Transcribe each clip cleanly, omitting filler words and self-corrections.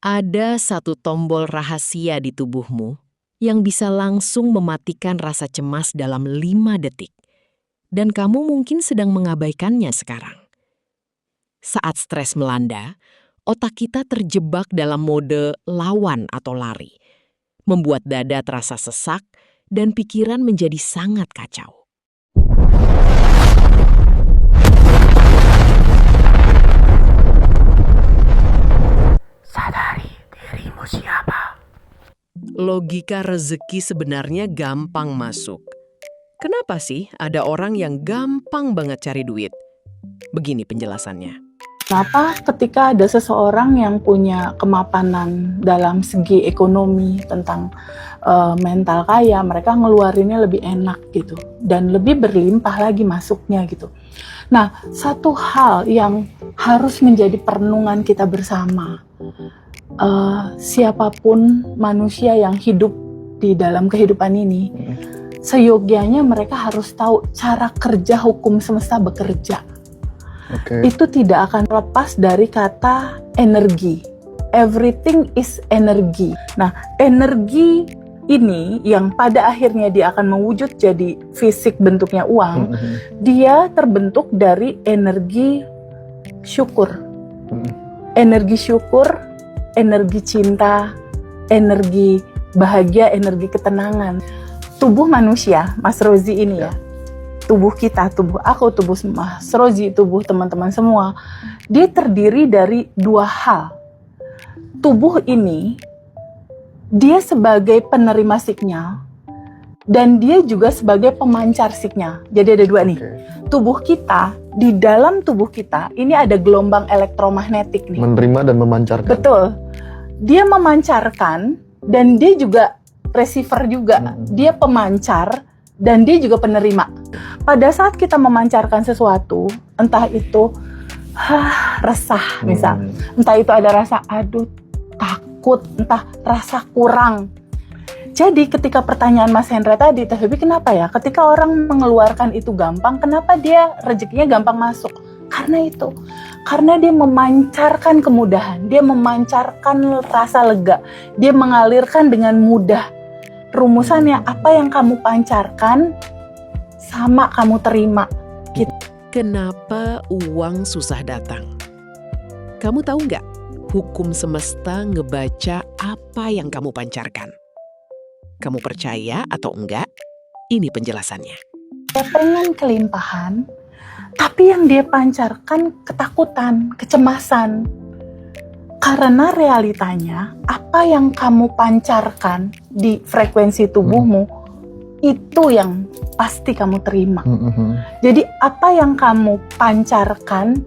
Ada satu tombol rahasia di tubuhmu yang bisa langsung mematikan rasa cemas dalam 5 detik. Dan kamu mungkin sedang mengabaikannya sekarang. Saat stres melanda, otak kita terjebak dalam mode lawan atau lari, membuat dada terasa sesak dan pikiran menjadi sangat kacau. Sadari dirimu siapa. Logika rezeki sebenarnya gampang masuk. Kenapa sih ada orang yang gampang banget cari duit? Begini penjelasannya. Kenapa ketika ada seseorang yang punya kemapanan dalam segi ekonomi tentang mental kaya, mereka ngeluarinnya lebih enak gitu dan lebih berlimpah lagi masuknya gitu. Nah, satu hal yang harus menjadi perenungan kita bersama, siapapun manusia yang hidup di dalam kehidupan ini, seyogianya mereka harus tahu cara kerja hukum semesta bekerja. Itu tidak akan lepas dari kata energi. Everything is energy. Nah, energi ini yang pada akhirnya dia akan mewujud jadi fisik bentuknya uang, dia terbentuk dari energi syukur. Energi syukur, energi cinta, energi bahagia, energi ketenangan. Tubuh manusia, Mas Rozi ini ya, tubuh kita, tubuh aku, tubuh Mas Rozi, tubuh teman-teman semua, dia terdiri dari 2 hal. Tubuh ini, dia sebagai penerima sinyal, dan dia juga sebagai pemancar sinyal. Jadi ada 2 nih. Tubuh kita, di dalam tubuh kita, ini ada gelombang elektromagnetik nih. Menerima dan memancarkan. Betul. Dia memancarkan, dan dia juga receiver juga. Dia pemancar, dan dia juga penerima. Pada saat kita memancarkan sesuatu, entah itu resah misal, entah itu ada rasa aduh, takut, entah rasa kurang. Jadi ketika pertanyaan Mas Hendra tadi, Teh Febi, kenapa ya ketika orang mengeluarkan itu gampang, kenapa dia rezekinya gampang masuk? Karena itu, karena dia memancarkan kemudahan, dia memancarkan rasa lega, dia mengalirkan dengan mudah. Rumusannya, apa yang kamu pancarkan, sama kamu terima. Gitu. Kenapa uang susah datang? Kamu tahu nggak? Hukum semesta ngebaca apa yang kamu pancarkan. Kamu percaya atau enggak? Ini penjelasannya. Dia pengen kelimpahan, tapi yang dia pancarkan ketakutan, kecemasan. Karena realitanya, apa yang kamu pancarkan di frekuensi tubuhmu, itu yang pasti kamu terima. Jadi apa yang kamu pancarkan,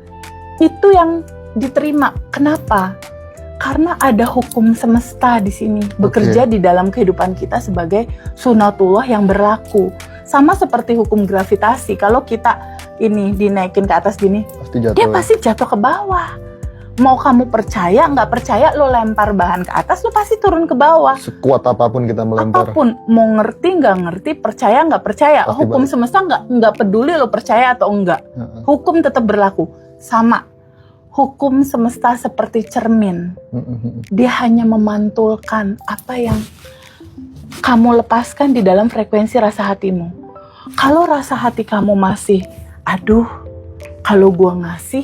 itu yang diterima. Kenapa? Karena ada hukum semesta di sini, bekerja di dalam kehidupan kita sebagai sunatullah yang berlaku. Sama seperti hukum gravitasi, kalau kita ini dinaikin ke atas gini, dia pasti jatuh ke bawah. Mau kamu percaya, nggak percaya, lo lempar bahan ke atas, lo pasti turun ke bawah. Sekuat apapun kita melempar. Apapun, mau ngerti, nggak ngerti, percaya, nggak percaya. Pasti hukum balik. semesta nggak peduli lo percaya atau enggak. Hukum tetap berlaku. Sama. Hukum semesta seperti cermin. Dia hanya memantulkan apa yang kamu lepaskan di dalam frekuensi rasa hatimu. Kalau rasa hati kamu masih, aduh, kalau gua ngasih,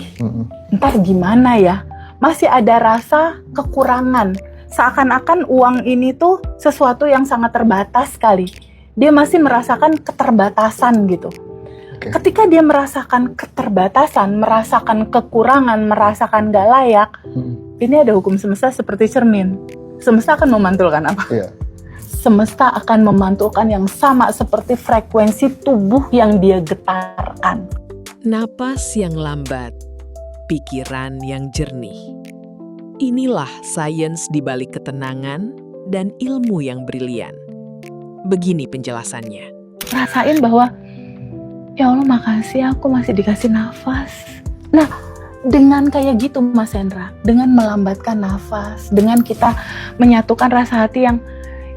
ntar gimana ya? Masih ada rasa kekurangan. Seakan-akan uang ini tuh sesuatu yang sangat terbatas sekali. Dia masih merasakan keterbatasan gitu. Ketika dia merasakan keterbatasan, merasakan kekurangan, merasakan gak layak, ini ada hukum semesta seperti cermin. Semesta akan memantulkan apa? Semesta akan memantulkan yang sama seperti frekuensi tubuh yang dia getarkan. Napas yang lambat, pikiran yang jernih. Inilah sains di balik ketenangan dan ilmu yang brilian. Begini penjelasannya. Rasain bahwa, ya Allah makasih aku masih dikasih nafas. Nah, dengan kayak gitu Mas Hendra, dengan melambatkan nafas, dengan kita menyatukan rasa hati yang,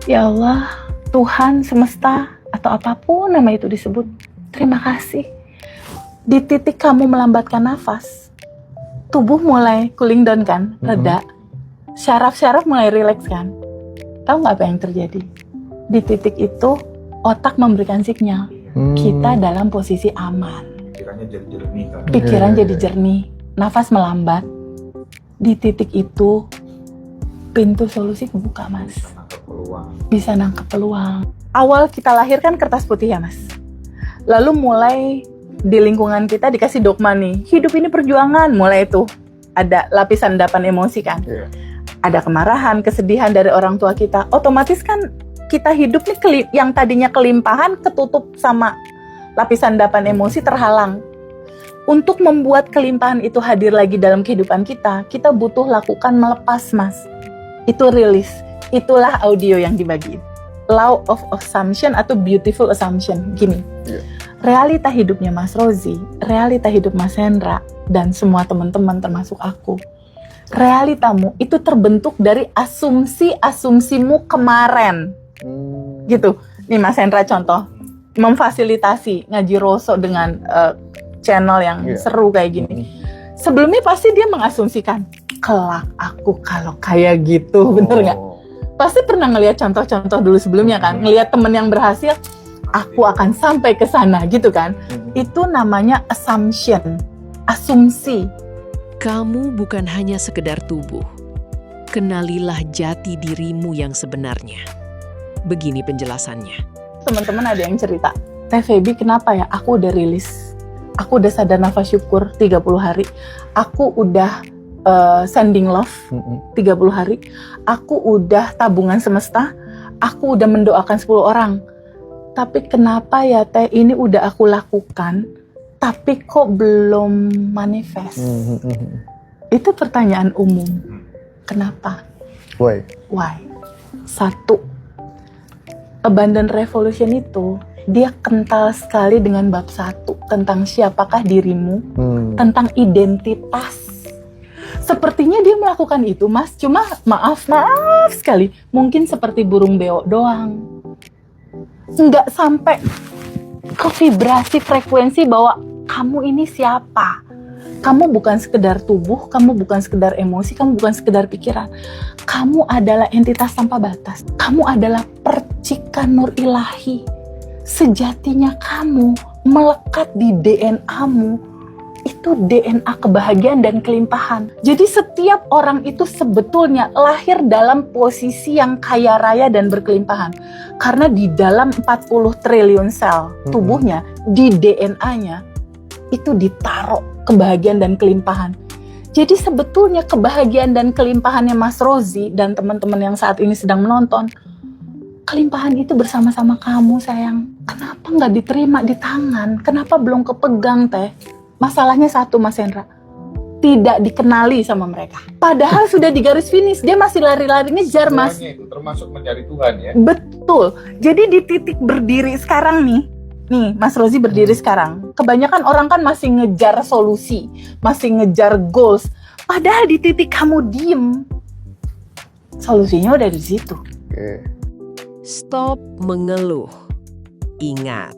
ya Allah, Tuhan, semesta, atau apapun nama itu disebut, terima kasih. Di titik kamu melambatkan nafas, tubuh mulai cooling down kan, reda. syaraf-syaraf mulai rileks kan. Tahu nggak apa yang terjadi? Di titik itu otak memberikan sinyal kita dalam posisi aman. Pikirannya jadi jernih kan. Pikiran jadi jernih, nafas melambat. Di titik itu pintu solusi kebuka, Mas. Nangkep peluang. Bisa nangkep peluang. Awal kita lahir kan kertas putih ya, Mas. Lalu mulai di lingkungan kita dikasih dogma nih, hidup ini perjuangan. Mulai itu ada lapisan endapan emosi kan. Iya. Ada kemarahan, kesedihan dari orang tua kita. Otomatis kan kita hidup nih yang tadinya kelimpahan ketutup sama lapisan endapan emosi, terhalang. Untuk membuat kelimpahan itu hadir lagi dalam kehidupan kita, kita butuh lakukan melepas, Mas. Itu rilis. Itulah audio yang dibagiin. Law of assumption atau beautiful assumption. Gini, realita hidupnya Mas Rozi, realita hidup Mas Hendra, dan semua teman-teman termasuk aku, realitamu itu terbentuk dari asumsi-asumsimu kemarin. Gitu. Nih Mas Hendra contoh, memfasilitasi ngaji Roso dengan channel yang seru kayak gini. Sebelumnya pasti dia mengasumsikan, kelak aku kalau kayak gitu, bener nggak? Pasti pernah ngelihat contoh-contoh dulu sebelumnya kan, ngelihat temen yang berhasil, aku akan sampai ke sana gitu kan. Itu namanya assumption, asumsi. Kamu bukan hanya sekedar tubuh. Kenalilah jati dirimu yang sebenarnya. Begini penjelasannya. Teman-teman ada yang cerita, Teh Feby kenapa ya aku udah rilis, aku udah sadar nafas syukur 30 hari, aku udah sending love 30 hari, aku udah tabungan semesta, aku udah mendoakan 10 orang, tapi kenapa ya Teh ini udah aku lakukan tapi kok belum manifest? Itu pertanyaan umum. Kenapa? Why? Satu, Abundant Revolution itu dia kental sekali dengan bab 1 tentang siapakah dirimu, tentang identitas. Sepertinya dia melakukan itu, Mas. Cuma maaf sekali, mungkin seperti burung beo doang. Nggak sampai ke vibrasi frekuensi bahwa kamu ini siapa. Kamu bukan sekedar tubuh, kamu bukan sekedar emosi, kamu bukan sekedar pikiran. Kamu adalah entitas tanpa batas. Kamu adalah percikan nur ilahi. Sejatinya kamu melekat di DNA-mu. Itu DNA kebahagiaan dan kelimpahan. Jadi setiap orang itu sebetulnya lahir dalam posisi yang kaya raya dan berkelimpahan. Karena di dalam 40 triliun sel tubuhnya, di DNA-nya, itu ditaruh kebahagiaan dan kelimpahan. Jadi sebetulnya kebahagiaan dan kelimpahannya Mas Rozi dan teman-teman yang saat ini sedang menonton, kelimpahan itu bersama-sama kamu, sayang. Kenapa nggak diterima di tangan? Kenapa belum kepegang, Teh? Masalahnya satu, Mas Hendra, tidak dikenali sama mereka. Padahal sudah di garis finish, dia masih lari-lari ngejar, Mas. Itu termasuk mencari Tuhan ya. Betul. Jadi di titik berdiri sekarang nih Mas Rozi berdiri sekarang. Kebanyakan orang kan masih ngejar solusi, masih ngejar goals. Padahal di titik kamu diem, solusinya udah di situ. Stop mengeluh. Ingat,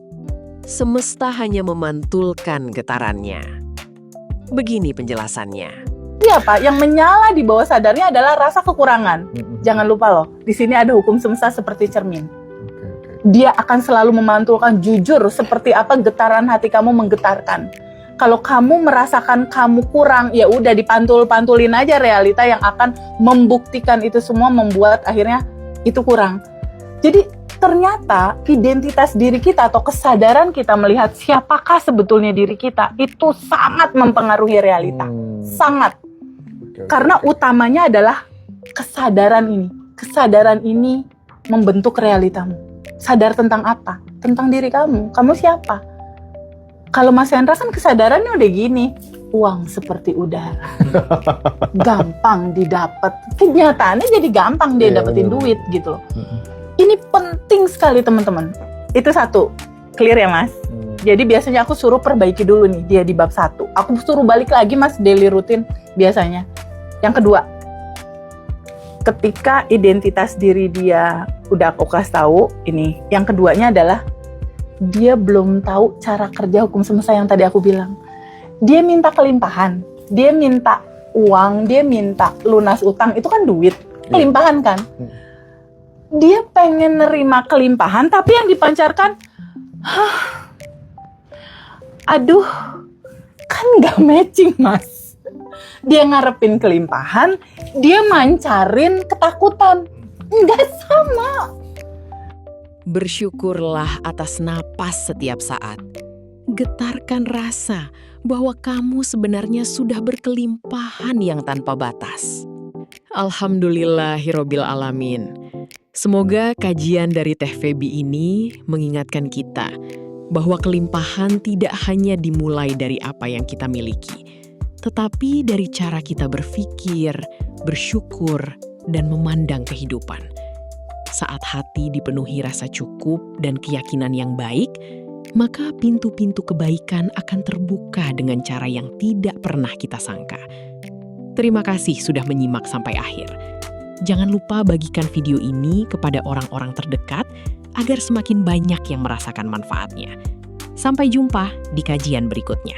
semesta hanya memantulkan getarannya. Begini penjelasannya. Siapa yang menyala di bawah sadarnya adalah rasa kekurangan. Jangan lupa loh, di sini ada hukum semesta seperti cermin. Dia akan selalu memantulkan jujur seperti apa getaran hati kamu menggetarkan. Kalau kamu merasakan kamu kurang, ya udah dipantul-pantulin aja realita yang akan membuktikan itu semua, membuat akhirnya itu kurang. Jadi ternyata identitas diri kita atau kesadaran kita melihat siapakah sebetulnya diri kita itu sangat mempengaruhi realita. Sangat. Karena utamanya adalah kesadaran ini. Kesadaran ini membentuk realitamu. Sadar tentang apa? Tentang diri kamu. Kamu siapa? Kalau Mas Hendra kan kesadarannya udah gini. Uang seperti udara. Gampang didapat. Kenyataannya jadi gampang dia dapetin duit gitu loh. Ini penting sekali teman-teman. Itu satu. Clear ya Mas? Jadi biasanya aku suruh perbaiki dulu nih dia di bab 1. Aku suruh balik lagi Mas daily routine biasanya. Yang kedua, ketika identitas diri dia udah aku kasih tahu ini. Yang keduanya adalah dia belum tahu cara kerja hukum semesta yang tadi aku bilang. Dia minta kelimpahan, dia minta uang, dia minta lunas utang, itu kan duit, kelimpahan kan. Dia pengen nerima kelimpahan, tapi yang dipancarkan, aduh, kan nggak matching mas. Dia ngarepin kelimpahan, dia mancarin ketakutan, nggak sama. Bersyukurlah atas napas setiap saat. Getarkan rasa bahwa kamu sebenarnya sudah berkelimpahan yang tanpa batas. Alhamdulillahirobbil alamin. Semoga kajian dari Teh Feby ini mengingatkan kita bahwa kelimpahan tidak hanya dimulai dari apa yang kita miliki, tetapi dari cara kita berpikir, bersyukur, dan memandang kehidupan. Saat hati dipenuhi rasa cukup dan keyakinan yang baik, maka pintu-pintu kebaikan akan terbuka dengan cara yang tidak pernah kita sangka. Terima kasih sudah menyimak sampai akhir. Jangan lupa bagikan video ini kepada orang-orang terdekat agar semakin banyak yang merasakan manfaatnya. Sampai jumpa di kajian berikutnya.